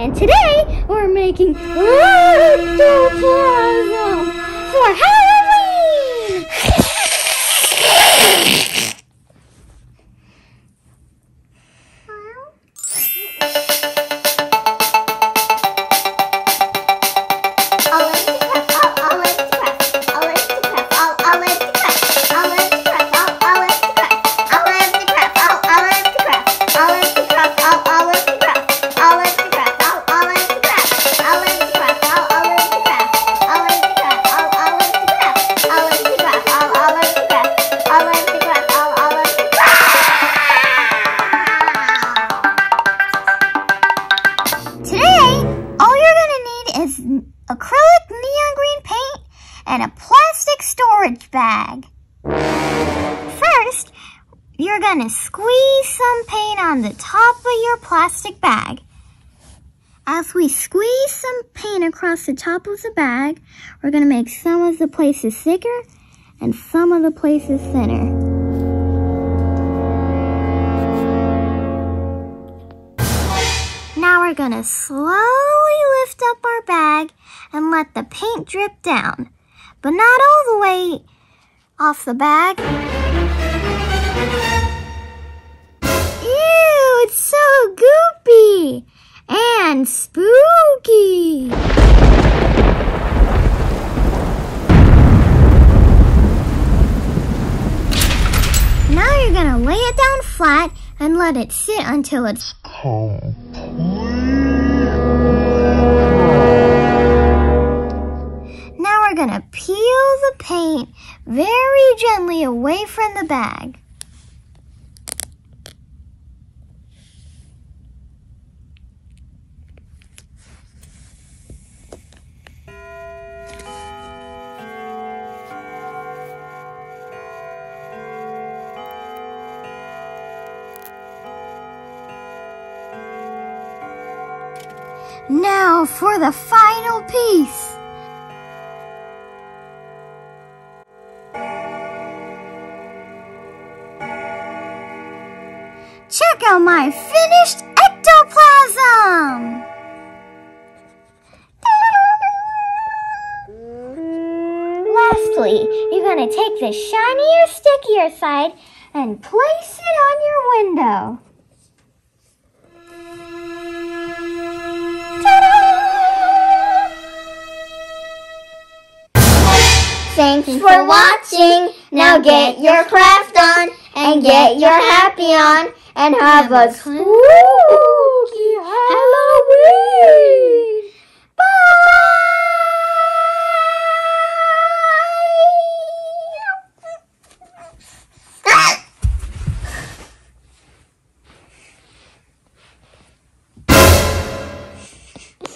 and today we're making ectoplasm for Halloween! Acrylic neon green paint and a plastic storage bag. First, you're going to squeeze some paint on the top of your plastic bag. As we squeeze some paint across the top of the bag, we're going to make some of the places thicker and some of the places thinner. Now we're going to slowly lift up our bag and let the paint drip down, but not all the way off the bag. Ew, it's so goopy and spooky. Now you're going to lay it down flat and let it sit until it's complete. Now we're gonna peel the paint very gently away from the bag. Now for the final piece. Check out my finished ectoplasm! Lastly, you're going to take the shinier, stickier side and place it on your window. Thanks for watching. Now get your craft on and get your happy on and have a spooky Halloween. Bye.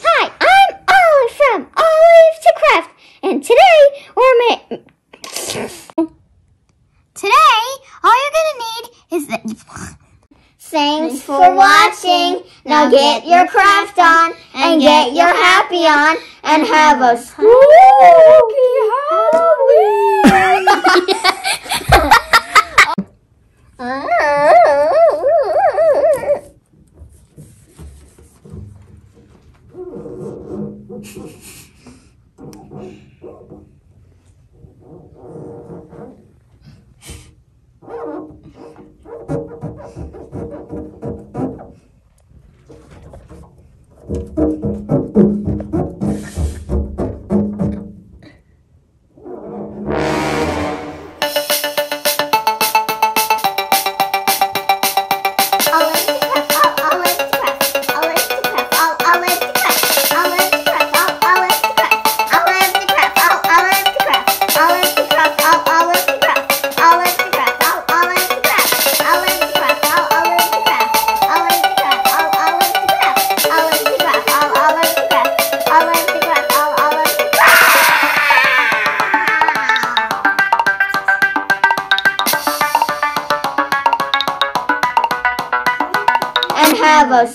Hi, I'm Olive from Olive to Craft, and today we're Today, all you're gonna need is the. Thanks for watching. Now get your craft on and get your happy on and have a spooky Halloween. Have a